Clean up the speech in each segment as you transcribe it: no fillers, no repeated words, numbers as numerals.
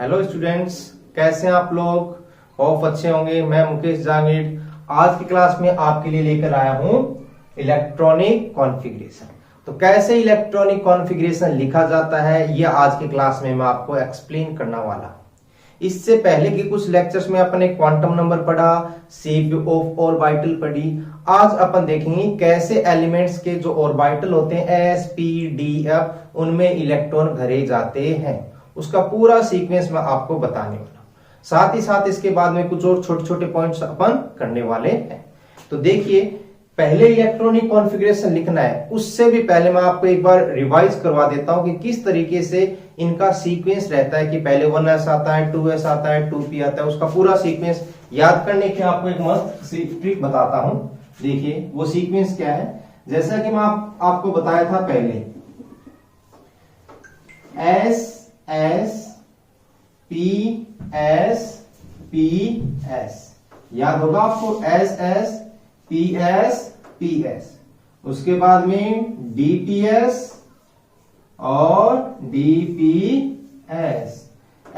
Hello students, कैसे हैं आप लोग? होप अच्छे होंगे। मैं मुकेश जांगीर आज की क्लास में आपके लिए लेकर आया हूं इलेक्ट्रॉनिक कॉन्फ़िगरेशन। तो कैसे इलेक्ट्रॉनिक कॉन्फ़िगरेशन लिखा जाता है ये आज की क्लास में मैं आपको एक्सप्लेन करने वाला। इससे पहले के कुछ लेक्चर्स में अपने क्वांटम नंबर पढ़ा, शेप ऑफ ऑर्बिटल पढ़ी। आज अपन देखेंगे कैसे एलिमेंट्स के जो ऑर्बिटल होते हैं एस पी डी एफ उनमें इलेक्ट्रॉन भरे जाते हैं। उसका पूरा सीक्वेंस मैं आपको बताने वाला हूं। साथ ही साथ इसके बाद में कुछ और छोटे छोटे पॉइंट्स अपन करने वाले हैं। तो देखिए, पहले इलेक्ट्रॉनिक कॉन्फ़िगरेशन लिखना है, उससे भी पहले मैं आपको एक बार रिवाइज करवा देता हूं कि किस तरीके से इनका सीक्वेंस रहता है। कि पहले 1s आता है, 2s आता है, 2p आता है। उसका पूरा सीक्वेंस याद करने के आपको एक मस्त सी ट्रिक बताता हूं। देखिए वो सीक्वेंस क्या है। जैसा कि मैं आपको बताया था पहले, S S P S P S, याद होगा आपको, S S P S P S. उसके बाद में डीपीएस और DPS,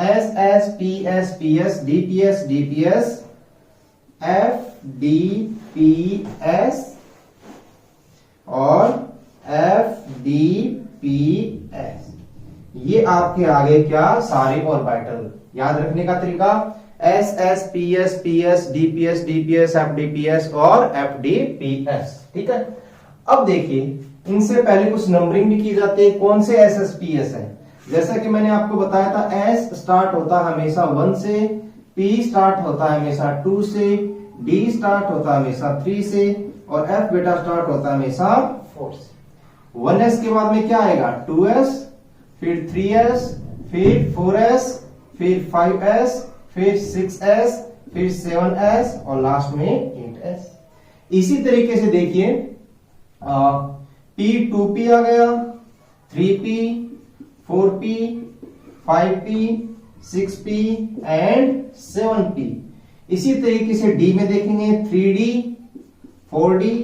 S S P S P S, DPS DPS, F D P S और एफ डी पी एस। ये आपके आगे क्या सारे ऑर्बिटल। याद रखने का तरीका, S S P S P S, DPS DPS, F D P S और एफ डी पी एस। ठीक है। अब देखिए, इनसे पहले कुछ नंबरिंग भी की जाती है। कौन से एस एस पी एस है? जैसा कि मैंने आपको बताया था, एस स्टार्ट होता है हमेशा 1 से, पी स्टार्ट होता है हमेशा 2 से, डी स्टार्ट होता है हमेशा 3 से और एफ बेटा स्टार्ट होता है हमेशा 4 से। 1s के बाद में क्या आएगा? 2s, फिर 3s, फिर 4s, फिर 5s, फिर 6s, फिर 7s और लास्ट में 8s। इसी तरीके से देखिए, P 2p आ गया, 3p, 4p, 5p, 6p and 7p। इसी तरीके से D में देखेंगे 3d, 4d,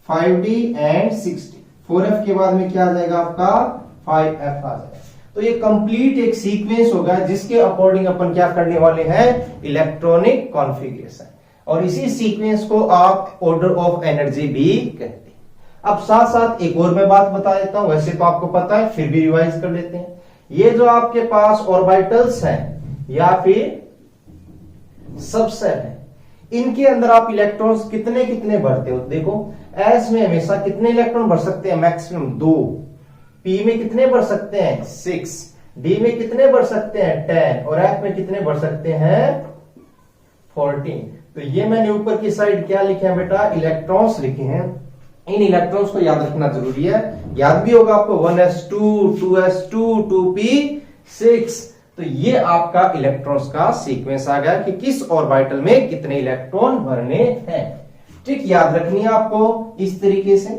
5d and 6d। 4f के बाद में क्या आ जाएगा आपका? 5f आ जाएगा। तो ये कंप्लीट एक सीक्वेंस होगा जिसके अकॉर्डिंग अपन क्या करने वाले हैं? Electronic configuration. और इसी सीक्वेंस को आप ऑर्डर ऑफ एनर्जी भी कहते हैं। अब साथ साथ एक और मैं बात बता देता हूं, वैसे तो आपको पता है, फिर भी रिवाइज कर लेते हैं। ये जो आपके पास ऑर्बिटल्स हैं या फिर सबसेट है, इनके अंदर आप इलेक्ट्रॉन्स कितने कितने भरते हो? देखो, एस में हमेशा कितने इलेक्ट्रॉन भर सकते हैं? मैक्सिमम 2। पी में कितने भर सकते हैं? 6। डी में कितने भर सकते हैं? 10। और एफ में कितने भर सकते हैं? 14। तो ये मैंने ऊपर की साइड क्या लिखे हैं बेटा? इलेक्ट्रॉन्स लिखे हैं। इन इलेक्ट्रॉन्स को याद रखना जरूरी है। याद भी होगा आपको 1s2, 2s2, 2p6। तो ये आपका इलेक्ट्रॉन्स का सीक्वेंस आ गया कि किस ऑर्बिटल में कितने इलेक्ट्रॉन भरने हैं। ठीक, याद रखनी है आपको इस तरीके से।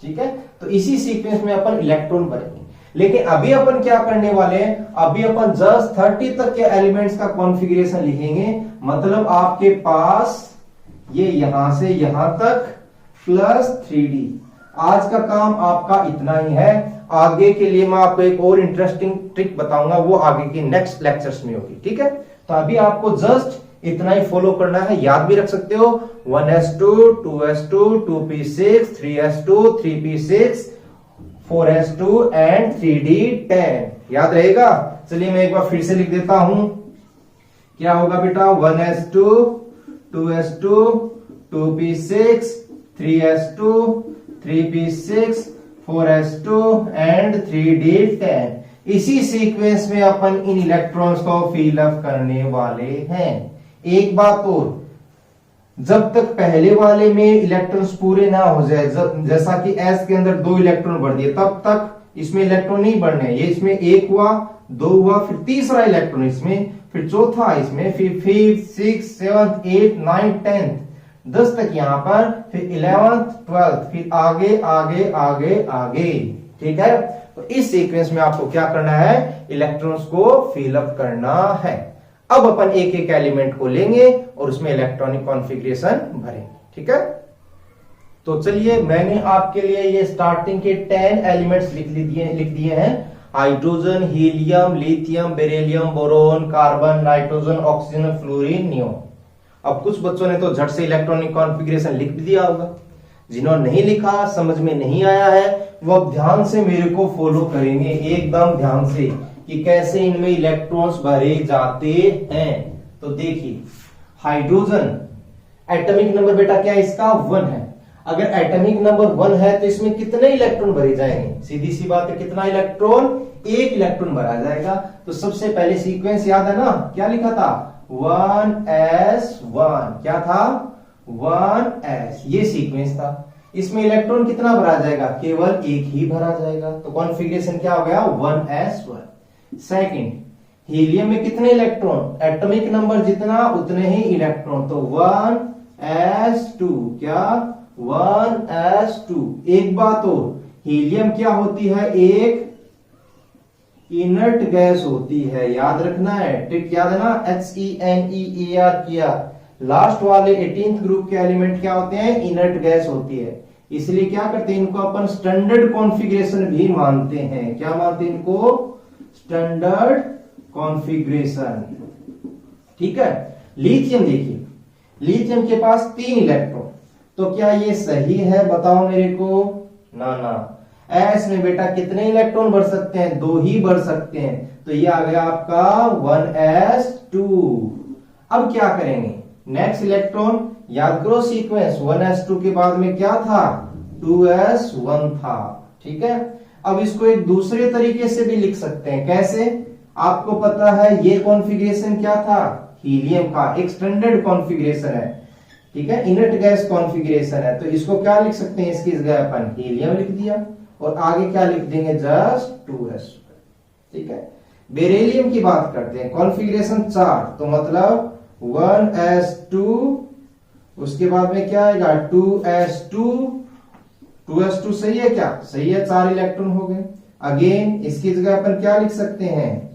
ठीक है। तो इसी सीक्वेंस में अपन इलेक्ट्रॉन भरेंगे। लेकिन अभी अपन क्या करने वाले हैं? अभी अपन जस्ट 30 तक के एलिमेंट्स का कॉन्फ़िगरेशन लिखेंगे। मतलब आपके पास ये यहां से यहां तक प्लस 3d। आज का काम आपका इतना ही है। आगे के लिए मैं आपको एक और इंटरेस्टिंग ट्रिक बताऊंगा, वो आगे की नेक्स्ट लेक्चर्स में होगी। ठीक है। तो अभी आपको जस्ट इतना ही फॉलो करना है। याद भी रख सकते हो, 1s2, 2s2, 2p6, 3s2, 3p6, 4s2 and 3d10। याद रहेगा? चलिए मैं एक बार फिर से लिख देता हूं। क्या होगा बेटा? 1s2, 2s2, 2p6, 3s2, 3p6, 4s2 and 3d10। इसी सीक्वेंस में अपन इन इलेक्ट्रॉन्स को फिल अप करने वाले हैं। एक बात और, जब तक पहले वाले में इलेक्ट्रॉन्स पूरे ना हो जाए, जैसा कि S के अंदर 2 इलेक्ट्रॉन भर दिए, तब तक इसमें इलेक्ट्रॉन नहीं बढ़ने। ये इसमें 1 हुआ, 2 हुआ, फिर तीसरा इलेक्ट्रॉन इसमें, फिर चौथा इसमें, फिर 5th, 6th, 7th, 8th, 9th, 10th, 10 तक यहां पर, फिर 11th, 12th, फिर आगे आगे आगे आगे। ठीक है। तो इस सीक्वेंस में आपको क्या करना है? इलेक्ट्रॉन्स को फिल अप करना है। अब अपन एक एक एलिमेंट को लेंगे और उसमें इलेक्ट्रॉनिक कॉन्फ़िगरेशन भरेंगे। ठीक है। तो चलिए, मैंने आपके लिए ये स्टार्टिंग के 10 एलिमेंट्स लिख दिए हैं। Hydrogen, helium, lithium, beryllium, boron, carbon, nitrogen, oxygen, fluorine, neon. अब कुछ बच्चों ने तो झट से इलेक्ट्रॉनिक कॉन्फ़िगरेशन लिख दिया होगा। जिन्होंने नहीं लिखा, समझ में नहीं आया है, वो अब ध्यान से मेरे को फॉलो करेंगे, एकदम ध्यान से, कि कैसे इनमें इलेक्ट्रॉन्स भरे जाते हैं। तो देखिए, हाइड्रोजन एटॉमिक नंबर बेटा क्या है इसका? 1 है। अगर एटॉमिक नंबर 1 है तो इसमें कितने इलेक्ट्रॉन भरे जाएंगे? सीधी सी बात है, कितना इलेक्ट्रॉन? 1 इलेक्ट्रॉन भरा जाएगा। तो सबसे पहले सीक्वेंस याद है ना, क्या लिखा था? 1s1। क्या था? 1s, ये सीक्वेंस था। इसमें इलेक्ट्रॉन कितना भरा जाएगा? केवल 1 ही भरा जाएगा। तो कॉन्फ़िगरेशन क्या हो गया? 1s1। सेकंड, हीलियम में कितने इलेक्ट्रॉन? एटॉमिक नंबर जितना उतने ही इलेक्ट्रॉन, तो 1s2। क्या? 1s2। एक बात और, हीलियम क्या होती है? एक इनर्ट गैस होती है, याद रखना है। ट्रिक याद है ना? HENEER किया। लास्ट वाले 18th ग्रुप के एलिमेंट क्या होते हैं? इनर्ट गैस होती है। इसलिए क्या करते हैं, इनको अपन स्टैंडर्ड कॉन्फ़िगरेशन भी मानते हैं। क्या मानते हैं इनको? Standard configuration. ठीक है। लिथियम देखिए, लिथियम के पास 3 इलेक्ट्रॉन। तो क्या ये सही है? बताओ मेरे को। ना ना, एस में बेटा कितने इलेक्ट्रॉन बढ़ सकते हैं? 2 ही बढ़ सकते हैं। तो ये आ गया आपका 1s2। अब क्या करेंगे? नेक्स्ट इलेक्ट्रॉन याद करो सीक्वेंस, 1s2 के बाद में क्या था? 2s1 था। ठीक है। अब इसको एक दूसरे तरीके से भी लिख सकते हैं। कैसे? आपको पता है ये कॉन्फ़िगरेशन क्या था? हीलियम का एक स्टैंडर्ड कॉन्फ़िगरेशन है। ठीक है, इनर्ट गैस कॉन्फ़िगरेशन है। तो इसको क्या लिख सकते हैं? इसकी जगह अपन हीलियम लिख दिया, और आगे क्या लिख देंगे? Just 2s। ठीक है। बेरिलियम की बात करते हैं, कॉन्फ़िगरेशन 4, तो मतलब 1s2, उसके बाद में क्या आएगा? 2s2। 2s2 सही है क्या? सही है, 4 इलेक्ट्रॉन हो गए। अगेन इसकी जगह अपन क्या लिख सकते हैं?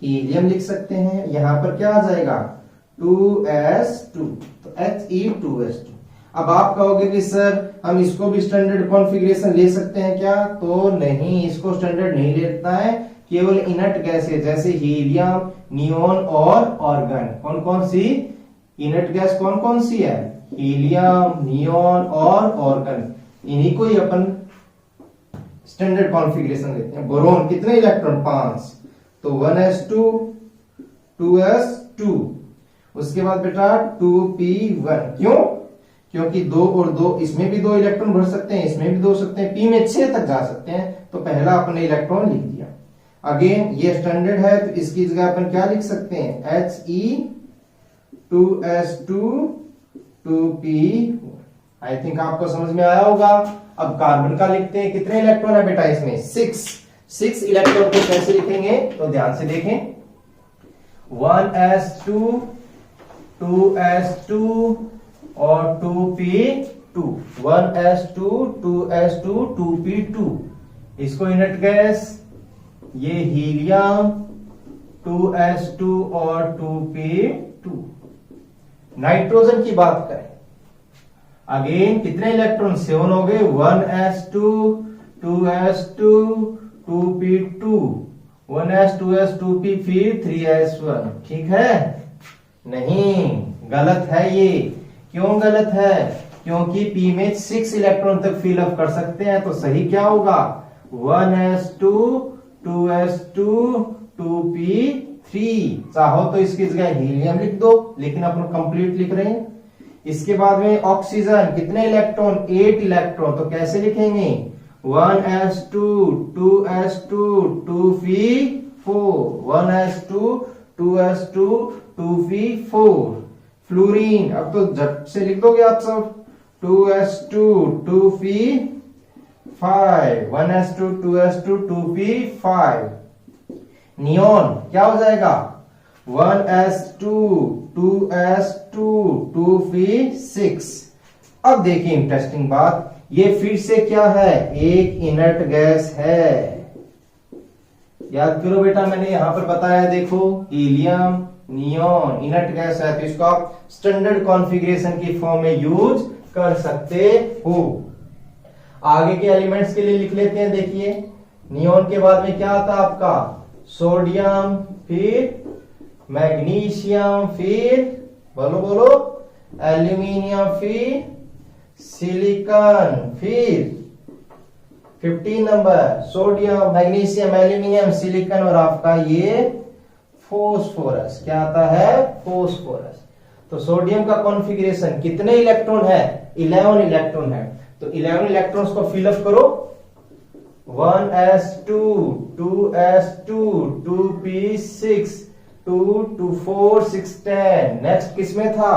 हीलियम लिख सकते हैं। यहां पर क्या आ जाएगा? 2s2, तो He2s2। अब आप कहोगे कि सर हम इसको भी स्टैंडर्ड कॉन्फ़िगरेशन ले सकते हैं क्या? तो नहीं, इसको स्टैंडर्ड नहीं लेता है। केवल इनर्ट गैसेज जैसे हीलियम, नियोन और ऑर्गन। कौन कौन सी इनर्ट गैस कौन कौन सी है? हीलियम, नियोन और ऑर्गन। इन्हीं को ही अपन स्टैंडर्ड कॉन्फ़िगरेशन लेते हैं। बोरोन कितने इलेक्ट्रॉन? 5। तो 1s2, 2s2, उसके बाद बेटा 2p1। क्यों? क्योंकि 2 और 2, इसमें भी 2 इलेक्ट्रॉन भर सकते हैं, इसमें भी 2 सकते हैं, p में 6 तक जा सकते हैं। तो पहला अपने इलेक्ट्रॉन लिख दिया। अगेन ये स्टैंडर्ड है, तो इसकी जगह अपन क्या लिख सकते हैं? He2s2, 2p1। आई थिंक आपको समझ में आया होगा। अब कार्बन का लिखते हैं। कितने इलेक्ट्रॉन है बेटा इसमें? 6 इलेक्ट्रॉन को कैसे लिखेंगे? तो ध्यान से देखें, 1s2, 2s2 और 2p2। 1s2, 2s2, 2p2। इसको इनर्ट गैस, ये हीलियम, 2s2 और 2p2। नाइट्रोजन की बात करें, अगेन कितने इलेक्ट्रॉन? 7 हो गए। 1s2, 2s2, 2p2, 1s, 2s, 2p, फिर 3s1। ठीक है? नहीं, गलत है ये। क्यों गलत है? क्योंकि p में 6 इलेक्ट्रॉन तक फिल अप कर सकते हैं। तो सही क्या होगा? 1s2, 2s2, 2p3। चाहो तो इसकी जगह हीलियम लिख दो, लेकिन अपन कंप्लीट लिख रहे हैं। इसके बाद में ऑक्सीजन कितने इलेक्ट्रॉन? 8 इलेक्ट्रॉन। तो कैसे लिखेंगे? 1s2, 2s2, 2p4। 1s2, 2s2, 2p4। Fluorine अब तो झट से लिख दोगे आप सब। 2s2, 2p5। 1s2, 2s2, 2p5। Neon क्या हो जाएगा? 1s2, 2s2, 2p6। अब देखिए इंटरेस्टिंग बात, ये फिर से क्या है? एक इनर्ट गैस है। याद करो बेटा, मैंने यहां पर बताया, देखो हीलियम, नियोन इनर्ट गैस है, तो इसको आप स्टैंडर्ड कॉन्फ़िगरेशन की फॉर्म में यूज कर सकते हो। आगे के एलिमेंट्स के लिए लिख लेते हैं। देखिए नियोन के बाद में क्या आता आपका? सोडियम, फिर मैग्नीशियम, फिर बोलो बोलो एल्यूमिनियम, फिर सिलिकॉन, फिर 15 number sodium, magnesium, aluminium, silicon और आपका ये फोस्फोरस। क्या आता है? फोस्फोरस। तो सोडियम का कॉन्फ़िगरेशन कितने इलेक्ट्रॉन है? 11 इलेक्ट्रॉन है। तो 11 इलेक्ट्रॉन्स को फिलअप करो। 1s2 2s2 2p6 2 2 4 6 10। नेक्स्ट किसमें था?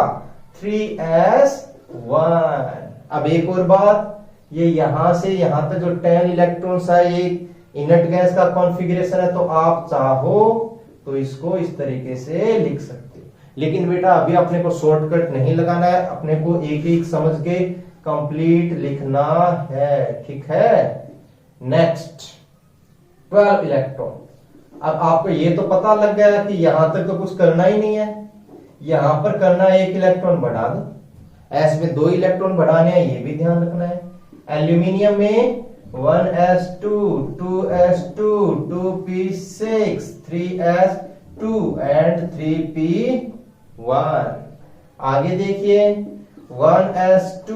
3s1। अब एक और बात, ये यहां से यहां तक जो 10 इलेक्ट्रॉन्स है ये इनर्ट गैस का कॉन्फ़िगरेशन है। तो आप चाहो तो इसको इस तरीके से लिख सकते हो, लेकिन बेटा अभी अपने को शॉर्टकट नहीं लगाना है, अपने को एक एक समझ के कंप्लीट लिखना है, ठीक है। Next 12 electron. अब आपको ये तो पता लग गया कि यहां तक तो कुछ करना ही नहीं है, यहां पर करना है 1 इलेक्ट्रॉन बढ़ा दो। एस में 2 इलेक्ट्रॉन बढ़ाने हैं, ये भी ध्यान रखना है। एल्यूमिनियम में 1s2 2s2 2p6 3s2 and 3p1। आगे देखिए 1s2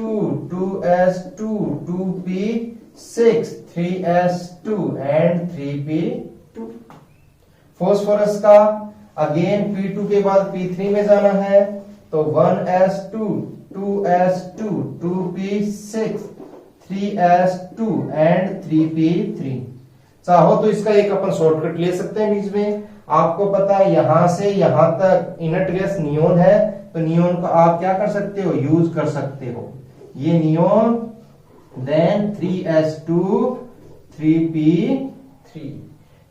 2s2 2p6 3s2 and 3p2। Phosphorus का अगेन P2 के बाद P3 में जाना है, तो 1s2 2s2 2p6 3s2 and 3p3। चाहो तो इसका एक अपन शॉर्टकट ले सकते हैं बीच में। आपको पता है यहां से यहां तक इनर्ट गैस नियोन है, तो नियोन का आप क्या कर सकते हो? यूज कर सकते हो। ये नियोन, देन 3s2 3p3,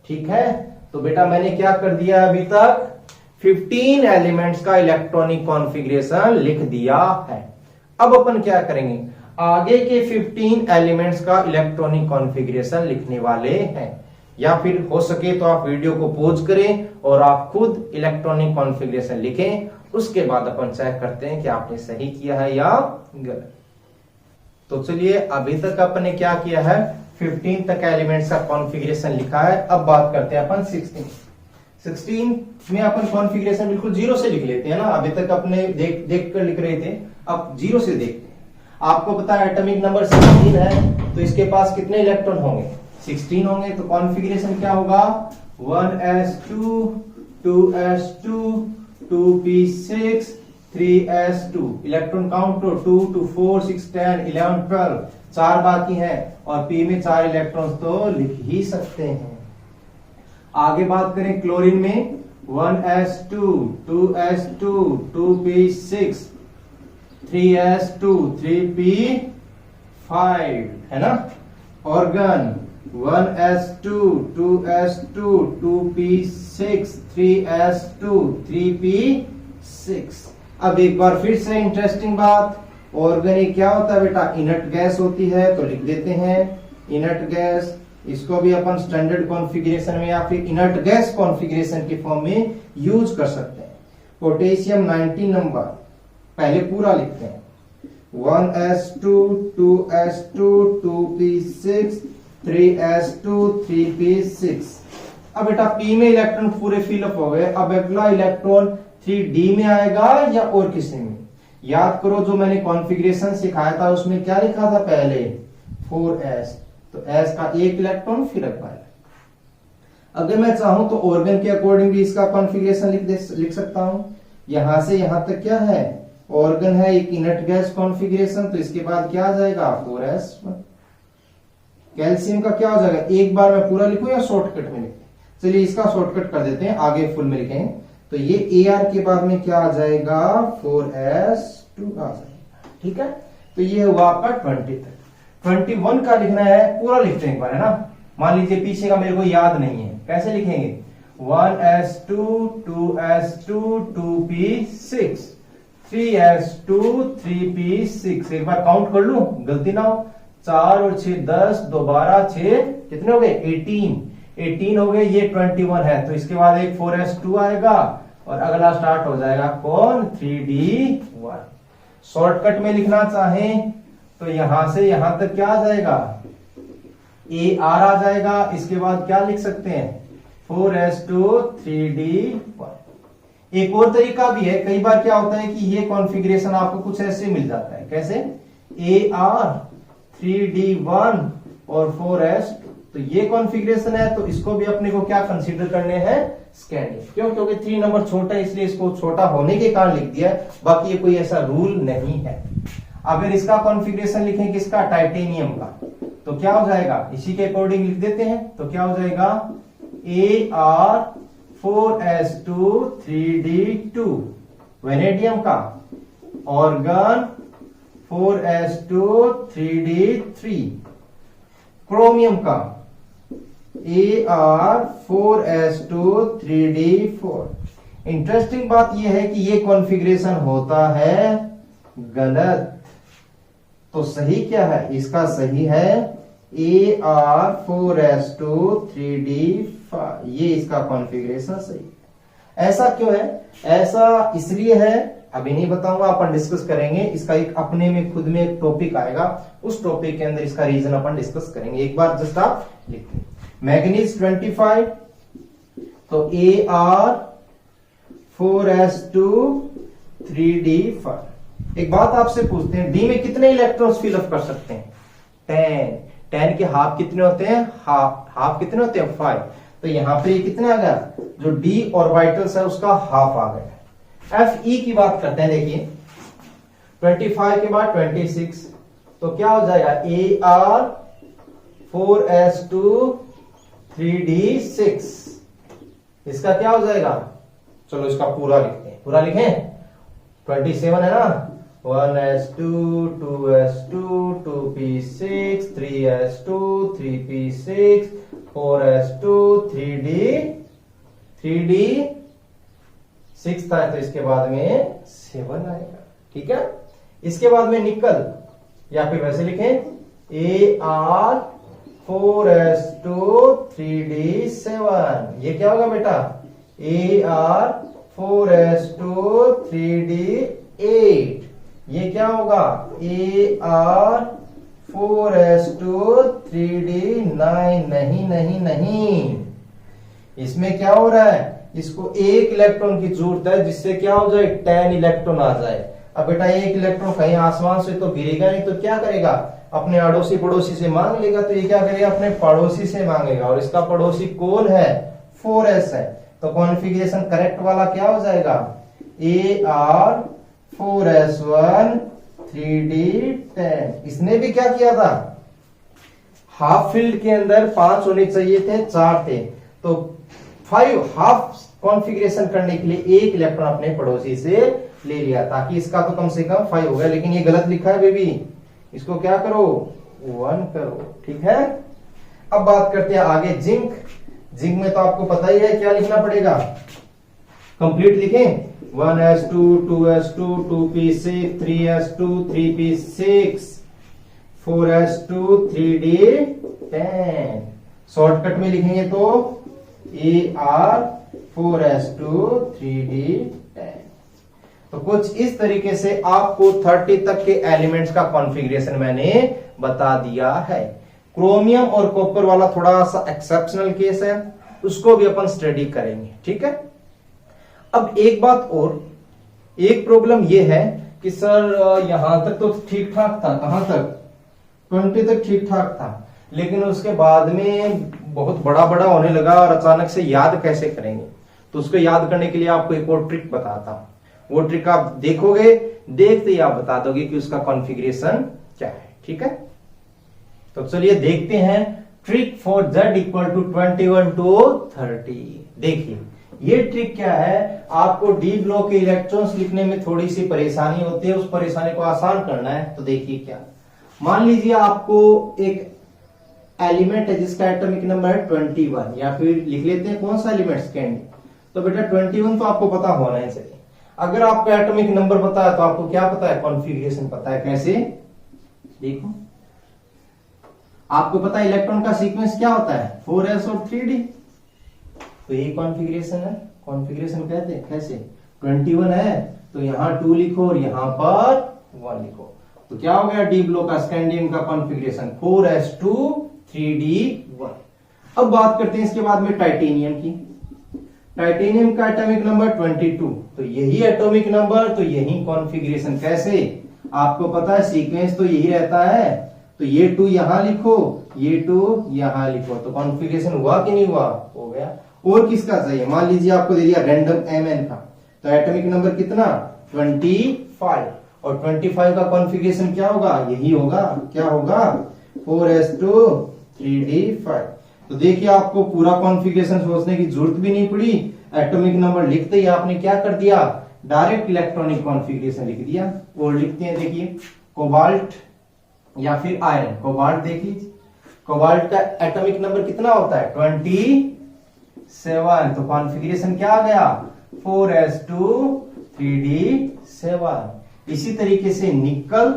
ठीक है। तो बेटा मैंने क्या कर दिया अभी तक? 15 एलिमेंट्स का इलेक्ट्रॉनिक कॉन्फ़िगरेशन लिख दिया है। अब अपन क्या करेंगे? आगे के 15 एलिमेंट्स का इलेक्ट्रॉनिक कॉन्फ़िगरेशन लिखने वाले हैं, या फिर हो सके तो आप वीडियो को पॉज करें और आप खुद इलेक्ट्रॉनिक कॉन्फ़िगरेशन लिखें। उसके बाद अपन चेक करते हैं कि आपने सही किया है या गलत। तो चलिए अभी तक अपन ने क्या किया है? 15 तक एलिमेंट्स का कॉन्फ़िगरेशन लिखा है। अब बात करते हैं अपन 16 में अपन कॉन्फ़िगरेशन बिल्कुल जीरो से लिख लेते हैं ना। अभी तक अपने देख कर लिख रहे थे, अब जीरो से देखते हैं। आपको पता है एटॉमिक नंबर 16 है, तो इसके पास कितने इलेक्ट्रॉन होंगे? 16 होंगे। तो कॉन्फ़िगरेशन क्या होगा? 1s2 2s2 2p6 3s2। Electron count करो, 2 2 4 6 10 11 12, 4 बाकी हैं और p में 4 इलेक्ट्रॉन्स तो लिख ही सकते हैं। आगे बात करें क्लोरीन में 1s2 2s2 2p6 3s2 3p5, है ना। Organ 1s2 2s2 2p6 3s2 3p6। अब एक बार फिर से इंटरेस्टिंग बात, ऑर्गेनिक क्या होता है बेटा? इनर्ट गैस होती है, तो लिख देते हैं इनर्ट गैस। इसको भी अपन स्टैंडर्ड कॉन्फ़िगरेशन में या फिर इनर्ट गैस कॉन्फ़िगरेशन के फॉर्म में यूज कर सकते हैं। पोटेशियम 19 नंबर, पहले पूरा लिखते हैं 1s2 2s2 2p6 3s2 3p6। अब बेटा p में इलेक्ट्रॉन पूरे फिलअप हो गए। अब अगला इलेक्ट्रॉन 3d में आएगा या और किसी में? याद करो जो मैंने कॉन्फ़िगरेशन सिखाया था उसमें क्या लिखा था पहले? 4s। तो s का एक इलेक्ट्रॉन फिर अगला। अगर मैं चाहूं तो ऑर्गन के अकॉर्डिंग भी इसका कॉन्फ़िगरेशन लिख सकता हूं। यहां से यहां तक क्या है? ऑर्गन है एक इनर्ट गैस कॉन्फ़िगरेशन, तो इसके बाद क्या आ जाएगा? 4s1। कैल्शियम का क्या हो जाएगा? एक बार मैं पूरा लिखूं या शॉर्टकट में लिखूं? चलिए इसका शॉर्टकट कर देते हैं, आगे फुल में लिखेंगे। तो ये Ar के बाद में क्या आ जाएगा? 4s2 आ जाएगा, ठीक है। तो ये हुआ आपका 20 तक। 21 का लिखना है, पूरा लिखते हैं एक बार, है ना। मान लीजिए पीछे का मेरे को याद नहीं है, कैसे लिखेंगे? 1s2 2s2 2p6 3s2 3p6। एक बार काउंट कर लूं, गलती ना हो। 4 और 6 10, 2 12 6, कितने हो गए? 18 हो गए। ये 21 है, तो इसके बाद एक 4s2 आएगा और अगला स्टार्ट हो जाएगा कौन? 3d1। शॉर्टकट में लिखना चाहें तो यहां से यहां तक क्या आ जाएगा? AR आ जाएगा। इसके बाद क्या लिख सकते हैं 4s2 3d1। एक और तरीका भी है, कई बार क्या होता है कि ये कॉन्फ़िगरेशन आपको कुछ ऐसे मिल जाता है, कैसे AR 3d1 और 4s2, तो ये कॉन्फ़िगरेशन है, तो इसको भी अपने को क्या कंसीडर करने हैं स्कैंडियम। क्यों? क्योंकि 3 नंबर छोटा है इसलिए इसको छोटा होने के कारण लिख दिया है, बाकी ये कोई ऐसा रूल नहीं है। अगर इसका कॉन्फ़िगरेशन लिखें किसका, टाइटेनियम का, तो क्या हो जाएगा, इसी के अकॉर्डिंग लिख देते हैं, तो क्या हो जाएगा AR 4s2 3d2। वेनेडियम का ऑर्गन 4s2 3d3। क्रोमियम का AR 4s2 3d4। इंटरेस्टिंग बात यह है कि ये कॉन्फ़िगरेशन होता है गलत, तो सही क्या है, इसका सही है AR 4s2 3d5। ये इसका कॉन्फ़िगरेशन सही। ऐसा क्यों है? ऐसा इसलिए है, अभी नहीं बताऊंगा, अपन डिस्कस करेंगे इसका, एक अपने में खुद में एक टॉपिक आएगा, उस टॉपिक के अंदर इसका रीजन अपन डिस्कस करेंगे। एक बार जस्ट आप लिखते, मैग्नीज 25, तो AR 4s2 3d5। एक बात आपसे पूछते हैं, डी में कितने इलेक्ट्रॉन्स फिलअप कर सकते हैं? 10। 10 के हाफ कितने होते हैं? हाफ कितने होते हैं? 5। तो यहां पे ये कितने आ गया, जो डी ऑर्बिटल्स है उसका हाफ आ गया। Fe की बात करते हैं, देखिए 25 के बाद 26, तो क्या हो जाएगा AR 4s2 3d6। इसका क्या हो जाएगा, चलो इसका पूरा लिखते हैं, पूरा लिखें। 27 है ना, 1s2 2s2 2p6 3s2 3p6 4s2 3d6 था, तो इसके बाद में 7 आएगा। ठीक है, इसके बाद में निकल, या फिर वैसे लिखें AR 4s2 3d7। ये क्या होगा बेटा, AR 4s2 3d8। ये क्या होगा, AR 4s2 3d9। नहीं नहीं नहीं, इसमें क्या हो रहा है, इसको एक इलेक्ट्रॉन की जरूरत है, जिससे क्या हो जाए 10 इलेक्ट्रॉन आ जाए। अब बेटा एक इलेक्ट्रॉन कहीं आसमान से तो गिरेगा नहीं, तो क्या करेगा, अपने अड़ोसी पड़ोसी से मांग लेगा। तो ये क्या करेगा, अपने पड़ोसी से मांगेगा, और इसका पड़ोसी कौन है, 4s है। तो कॉन्फ़िगरेशन करेक्ट वाला क्या हो जाएगा, AR 4s1 3d10। इसने भी क्या किया था, हाफ फील्ड के अंदर 5 होने चाहिए थे, 4 थे, तो 5 हाफ कॉन्फ़िगरेशन करने के लिए एक इलेक्ट्रॉन अपने पड़ोसी से ले लिया, ताकि इसका तो कम से कम 5 हो गया। लेकिन ये गलत लिखा है बेबी, इसको क्या करो 1 करो। ठीक है, अब बात करते हैं आगे जिंक। जिंक में तो आपको पता ही है क्या लिखना पड़ेगा, कंप्लीट लिखें 1s2 2s2 2p6 3s2 3p6 4s2 3d10। Shortcut में लिखेंगे तो AR 4s2 3d10। तो कुछ इस तरीके से आपको 30 तक के एलिमेंट्स का कॉन्फ़िगरेशन मैंने बता दिया है। क्रोमियम और कॉपर वाला थोड़ा सा एक्सेप्शनल केस है, उसको भी अपन स्टडी करेंगे। ठीक है, अब एक बात और, एक प्रॉब्लम यह है कि सर यहां तक तो ठीक ठाक था, कहां तक 20 तक ठीक ठाक था, लेकिन उसके बाद में बहुत बड़ा बड़ा होने लगा और अचानक से याद कैसे करेंगे। तो उसको याद करने के लिए आपको एक और ट्रिक बताता हूं, वो ट्रिक आप देखोगे, देखते ही आप बता दोगे कि उसका कॉन्फ़िगरेशन क्या है। ठीक है, तो चलिए देखते हैं trick for Z equal to 21 to 30। देखिए ये ट्रिक क्या है, आपको डी ब्लॉक के इलेक्ट्रॉन्स लिखने में थोड़ी सी परेशानी होती है, उस परेशानी को आसान करना है। तो देखिए क्या, मान लीजिए आपको एक एलिमेंट है जिसका एटॉमिक नंबर है 21, या फिर लिख लेते हैं कौन सा एलिमेंट, सेकेंड। तो बेटा 21 तो आपको पता होना ही चाहिए। अगर आपको एटॉमिक नंबर पता है तो आपको क्या पता है, कॉन्फ़िगरेशन पता है। कैसे, देखो आपको पता है इलेक्ट्रॉन का सीक्वेंस क्या होता है, 4s और 3d। तो यही कॉन्फ़िगरेशन है, कॉन्फ़िगरेशन कहते हैं। कैसे, 21 है तो यहां 2 लिखो और यहां पर 1 लिखो, तो क्या हो गया डी ब्लॉक का स्कैंडियम का कॉन्फ़िगरेशन 4s2 3d1। अब बात करते हैं इसके बाद में टाइटेनियम की। टाइटेनियम का एटॉमिक नंबर 22, तो यही एटॉमिक नंबर तो यही कॉन्फ़िगरेशन। कैसे? आपको पता है सीक्वेंस तो यही रहता है, तो ये 2 यहां लिखो, ये 2 यहां लिखो, तो कॉन्फ़िगरेशन हुआ कि नहीं हुआ? हो गया। और किसका चाहिए? मान लीजिए आपको दे दिया रैंडम Mn का, तो एटॉमिक नंबर कितना? 25, और 25 का कॉन्फ़िगरेशन क्या होगा? यही होगा। क्या होगा? 4s2 3d5। तो देखिए आपको पूरा कॉन्फ़िगरेशन सोचने की जरूरत भी नहीं पड़ी, एटॉमिक नंबर लिखते ही आपने क्या कर दिया? डायरेक्ट इलेक्ट्रॉनिक कॉन्फ़िगरेशन लिख दिया। और लिखते हैं, देखिए कोबाल्ट या फिर आयरन। कोबाल्ट देख लीजिए, कोबाल्ट का एटॉमिक नंबर कितना होता है? 27। तो कॉन्फ़िगरेशन क्या आ गया? 4s2 3d7। इसी तरीके से निकल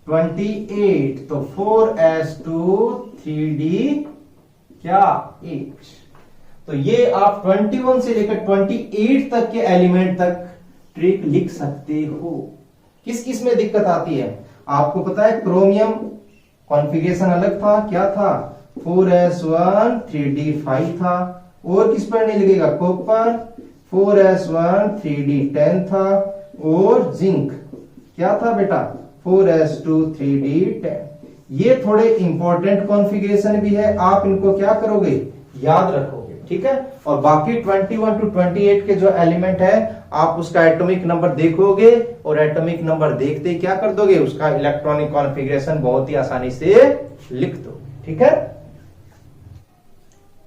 28, तो 4s2 3d क्या 8। तो ये आप 21 से लेकर 28 तक के एलिमेंट तक ट्रिक लिख सकते हो। किस किस में दिक्कत आती है? आपको पता है क्रोमियम कॉन्फ़िगरेशन अलग था, क्या था? 4s1 3d5 था। और किस पर नहीं लगेगा? कॉपर 4s1 3d10 था। और जिंक क्या था बेटा? 4s2 3d10। ये थोड़े इंपॉर्टेंट कॉन्फ़िगरेशन भी है, आप इनको क्या करोगे? याद रखोगे, ठीक है। और बाकी 21 to 28 के जो एलिमेंट है आप उसका एटॉमिक नंबर देखोगे, और एटॉमिक नंबर देखते ही क्या कर दोगे? उसका इलेक्ट्रॉनिक कॉन्फ़िगरेशन बहुत ही आसानी से लिख दो, ठीक है।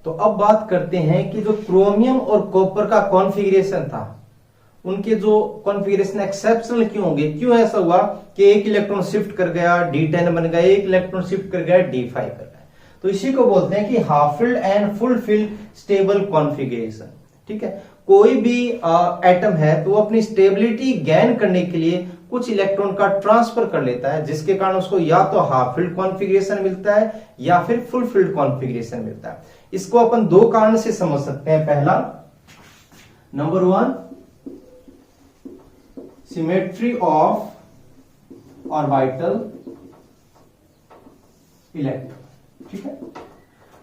तो अब बात करते हैं कि जो क्रोमियम और कॉपर का कॉन्फ़िगरेशन था, उनके जो कॉन्फ़िगरेशन एक्सेप्शनल क्यों होंगे? क्यों ऐसा हुआ कि एक इलेक्ट्रॉन शिफ्ट कर गया D10 बन गया, एक इलेक्ट्रॉन शिफ्ट कर गया D5 कर गया? तो इसी को बोलते हैं कि half filled and full field stable configuration, ठीक है। कोई भी एटम है तो वो अपनी स्टेबिलिटी गेन करने के लिए कुछ इलेक्ट्रॉन का ट्रांसफर कर लेता है, जिसके कारण उसको या तो हाफ फिल्ड कॉन्फ़िगरेशन मिलता है या फिर फुल फिल्ड कॉन्फ़िगरेशन मिलता है। इसको अपन दो कारण से समझ सकते हैं। पहला, number 1, symmetry of orbital electron, ठीक है।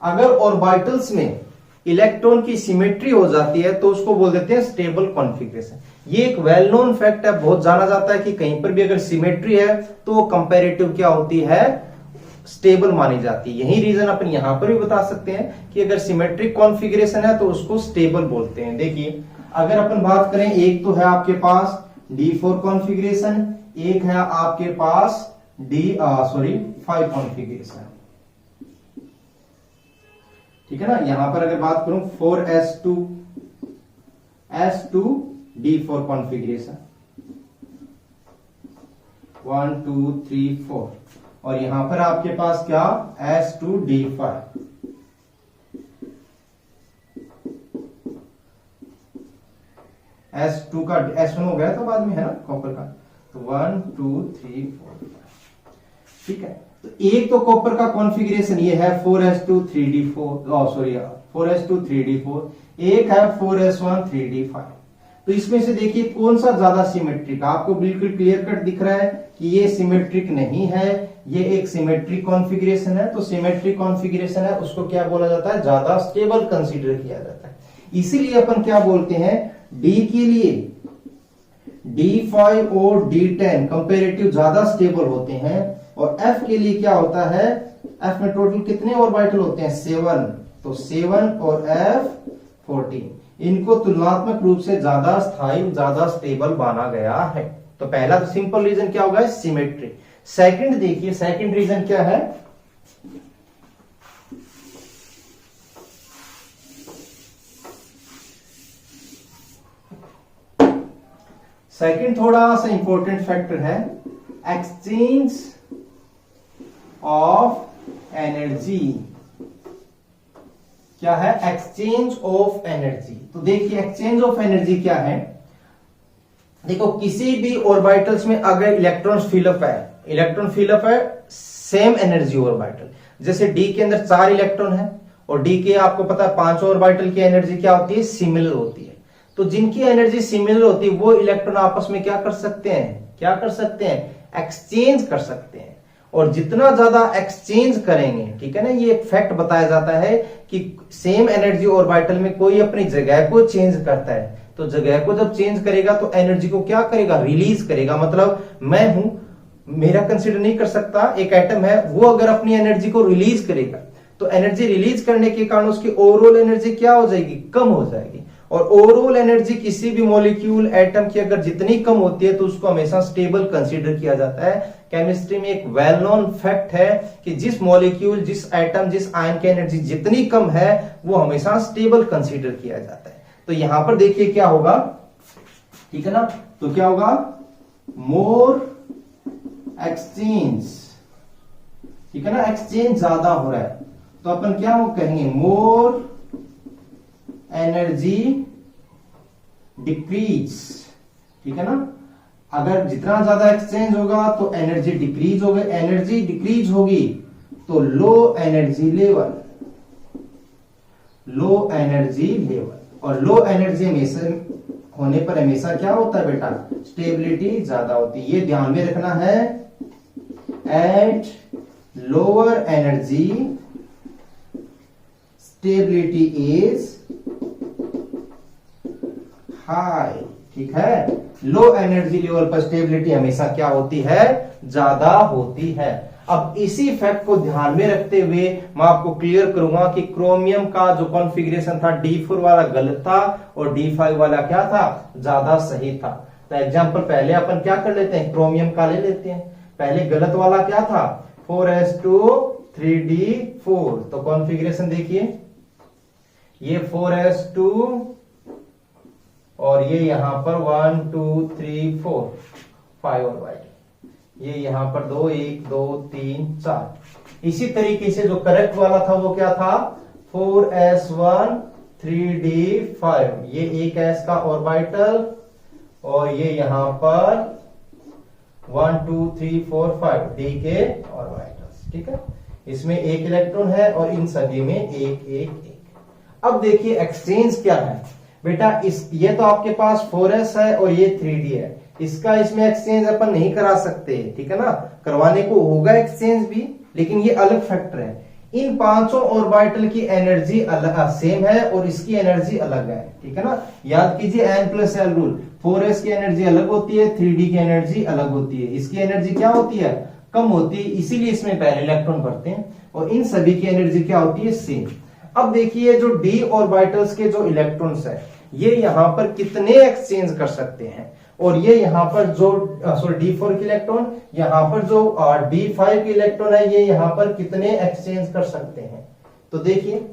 अगर ऑर्बिटल्स में इलेक्ट्रॉन की सिमेट्री हो जाती है तो उसको बोल देते हैं स्टेबल कॉन्फ़िगरेशन। ये एक वेल नोन फैक्ट है, बहुत जाना जाता है कि कहीं पर भी अगर सिमेट्री है तो वो कंपैरेटिव क्या होती है? स्टेबल मानी जाती है। यही रीजन अपन यहां पर भी बता सकते हैं कि अगर सिमेट्रिक कॉन्फ़िगरेशन है तो उसको स्टेबल बोलते हैं। देखिए अगर अपन बात करें, एक तो है आपके पास D4 कॉन्फ़िगरेशन, एक है आपके पास D5 कॉन्फ़िगरेशन, ठीक है ना। यहां पर अगर बात करूं 4s2 D4 कॉन्फ़िगरेशन 1 2 3 4, और यहां पर आपके पास क्या? s2D5। S2 का S1 हो गया तो बाद में है ना कॉपर का, तो 1 2 3 4 5, ठीक है। तो एक तो कॉपर का कॉन्फ़िगरेशन ये है 4s2 3d4, एक है 4s1 3d5। तो इसमें से देखिए कौन सा ज्यादा सिमेट्रिक? आपको बिल्कुल क्लियर कट दिख रहा है कि ये सिमेट्रिक नहीं है, ये एक सिमेट्रिक कॉन्फ़िगरेशन है। तो सिमेट्रिक कॉन्फ़िगरेशन है उसको क्या बोला जाता है? ज्यादा स्टेबल कंसीडर किया जाता है। इसीलिए अपन क्या बोलते हैं, डी के लिए D5 और D10 कंपैरेटिव ज्यादा स्टेबल होते हैं, और F के लिए क्या होता है? F में टोटल कितने ऑर्बिटल होते हैं? 7। तो 7 और F 14, इनको तुलनात्मक रूप से ज्यादा स्थायी, ज्यादा स्टेबल माना गया है। तो पहला तो सिंपल रीजन क्या होगा? सिमेट्री। सेकंड देखिए, सेकंड रीजन क्या है? सेकंड थोड़ा सा इंपॉर्टेंट फैक्टर है, एक्सचेंज ऑफ एनर्जी। क्या है? Exchange of energy. तो देखिए एक्सचेंज ऑफ एनर्जी क्या है? देखो किसी भी ऑर्बिटल्स में अगर इलेक्ट्रॉन फिलअप है सेम एनर्जी ऑर्बिटल, जैसे डी के अंदर 4 इलेक्ट्रॉन है और डी के आपको पता है 5 ऑर्बिटल की एनर्जी क्या होती है? सिमिलर होती है। तो जिनकी एनर्जी सिमिलर होती है वो इलेक्ट्रॉन आपस में क्या कर सकते हैं? एक्सचेंज कर सकते हैं। और जितना ज्यादा एक्सचेंज करेंगे, ठीक है ना, ये एक फैक्ट बताया जाता है कि सेम एनर्जी ऑर्बिटल में कोई अपनी जगह को चेंज करता है, तो जगह को जब चेंज करेगा तो एनर्जी को क्या करेगा, रिलीज करेगा। मतलब मैं हूं, मेरा कंसीडर नहीं कर सकता, एक एटम है, वो अगर अपनी एनर्जी को रिलीज करेगा तो एनर्जी रिलीज करने के कारण उसकी ओवरऑल एनर्जी क्या हो जाएगी, कम हो जाएगी। और ओवरऑल एनर्जी किसी भी मॉलिक्यूल एटम की अगर जितनी कम होती है तो उसको हमेशा स्टेबल कंसीडर किया जाता है। केमिस्ट्री में एक वेल नोन फैक्ट है कि जिस मॉलिक्यूल, जिस एटम, जिस आयन की एनर्जी जितनी कम है वो हमेशा स्टेबल कंसीडर किया जाता है। तो यहां पर देखिए क्या होगा, ठीक है ना, तो क्या होगा, मोर एक्सचेंज, ठीक है ना, एक्सचेंज ज्यादा हो रहा है तो अपन क्या कहेंगे, मोर एनर्जी डिक्रीज, ठीक है ना। अगर जितना ज्यादा एक्सचेंज होगा तो एनर्जी डिक्रीज होगी, एनर्जी डिक्रीज होगी तो low energy level, low energy level, और लो एनर्जी हमेशा होने पर हमेशा क्या होता है बेटा, स्टेबिलिटी ज्यादा होती है। ये ध्यान में रखना है, at lower energy stability is high, ठीक है। लो एनर्जी लेवल पर स्टेबिलिटी हमेशा क्या होती है, ज्यादा होती है। अब इसी फैक्ट को ध्यान में रखते हुए मैं आपको क्लियर करूंगा कि क्रोमियम का जो कॉन्फ़िगरेशन था D4 वाला गलत था और D5 वाला क्या था, ज्यादा सही था। तो एग्जांपल पहले अपन क्या कर लेते हैं, क्रोमियम का ले लेते हैं। पहले गलत वाला क्या था, 4s2 3d4, तो कॉन्फ़िगरेशन देखिए, ये 4s2 और ये यहां पर 1 2 3 4 5 और वाइट, ये यहां पर 2 1 2 3 4। इसी तरीके से जो करेक्ट वाला था वो क्या था, 4s1 3d5, ये एक s का ऑर्बिटल और ये यहां पर 1 2 3 4 5 d के ऑर्बिटल्स, ठीक है। इसमें एक इलेक्ट्रॉन है और इन सभी में एक एक एक। अब देखिए एक्सचेंज क्या है बेटा, ये तो आपके पास 4s है और ये 3d है, इसका इसमें एक्सचेंज अपन नहीं करा सकते, ठीक है ना, करवाने को होगा एक्सचेंज भी, लेकिन ये अलग फैक्टर है। इन पांचों ऑर्बिटल की एनर्जी अलग सेम है और इसकी एनर्जी अलग है, ठीक है ना। याद कीजिए n+l रूल, 4s की एनर्जी अलग होती है, 3d की एनर्जी अलग होती है, इसकी एनर्जी क्या होती है, कम होती है, इसीलिए इसमें पहले इलेक्ट्रॉन भरते हैं, और इन सभी की एनर्जी क्या होती है, सेम। अब देखिए जो d ऑर्बिटल्स के जो इलेक्ट्रॉन्स है ये यहां पर कितने एक्सचेंज कर सकते हैं, और ये यहां पर जो D4 के इलेक्ट्रॉन, यहां पर जो D5 के इलेक्ट्रॉन है, ये यहां पर कितने एक्सचेंज कर सकते हैं। तो देखिए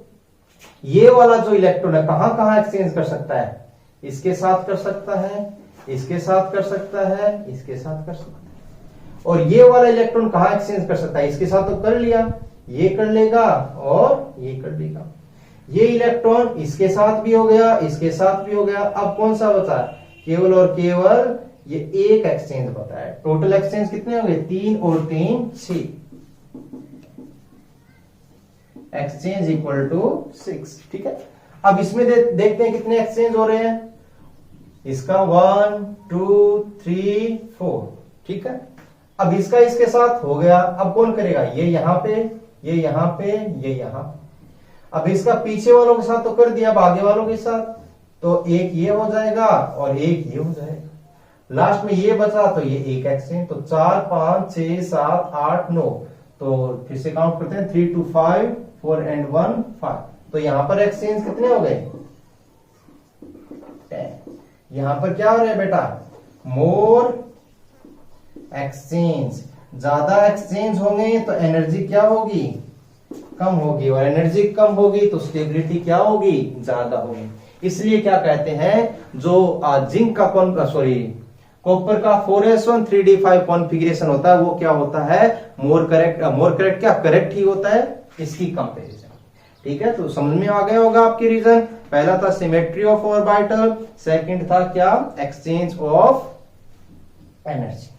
ये वाला जो इलेक्ट्रॉन है कहां कहां एक्सचेंज कर सकता है, इसके साथ कर सकता है, इसके साथ कर सकता है, इसके साथ कर सकता है। और ये वाला इलेक्ट्रॉन कहां एक्सचेंज कर सकता है, इसके साथ तो कर लिया, ये कर लेगा और ये कर लेगा। ये इलेक्ट्रॉन इसके साथ भी हो गया, इसके साथ भी हो गया, अब कौन सा बचा, केवल और केवल ये एक एक्सचेंज बता है। टोटल एक्सचेंज कितने हो गए, 3 और 3 6, एक्सचेंज इक्वल टू 6, ठीक है। अब इसमें देखते हैं कितने एक्सचेंज हो रहे हैं, इसका 1 2 3 4, ठीक है। अब इसका इसके साथ हो गया, अब कौन करेगा, ये यहां पे, ये यहां पे, ये यहां। अब इसका पीछे वालों के साथ तो कर दिया, अब आगे वालों के साथ, तो एक ये हो जाएगा और एक ये हो जाएगा। लास्ट में ये बचा तो ये एक एक्सचेंज, तो 4 5 6 7 8 9, तो फिर से काउंट करते हैं, 3 2 5 4 and 1 5, तो यहां पर एक्सचेंज कितने हो गए, 10। यहां पर क्या हो रहा है बेटा, मोर एक्सचेंज, ज्यादा एक्सचेंज होंगे तो एनर्जी क्या होगी, कम होगी, और एनर्जी कम होगी तो स्टेबिलिटी क्या होगी, ज्यादा होगी। इसलिए क्या कहते हैं, जो जिंक का कॉपर का 4s1 3d5 कॉन्फ़िगरेशन होता है वो क्या होता है, मोर करेक्ट क्या करेक्ट ही होता है इसकी कंपैरिजन, ठीक है। तो समझ में आ गया होगा आपके रीजन, पहला था सिमेट्री ऑफ ऑर्बिटल, सेकंड था क्या, एक्सचेंज ऑफ एनर्जी।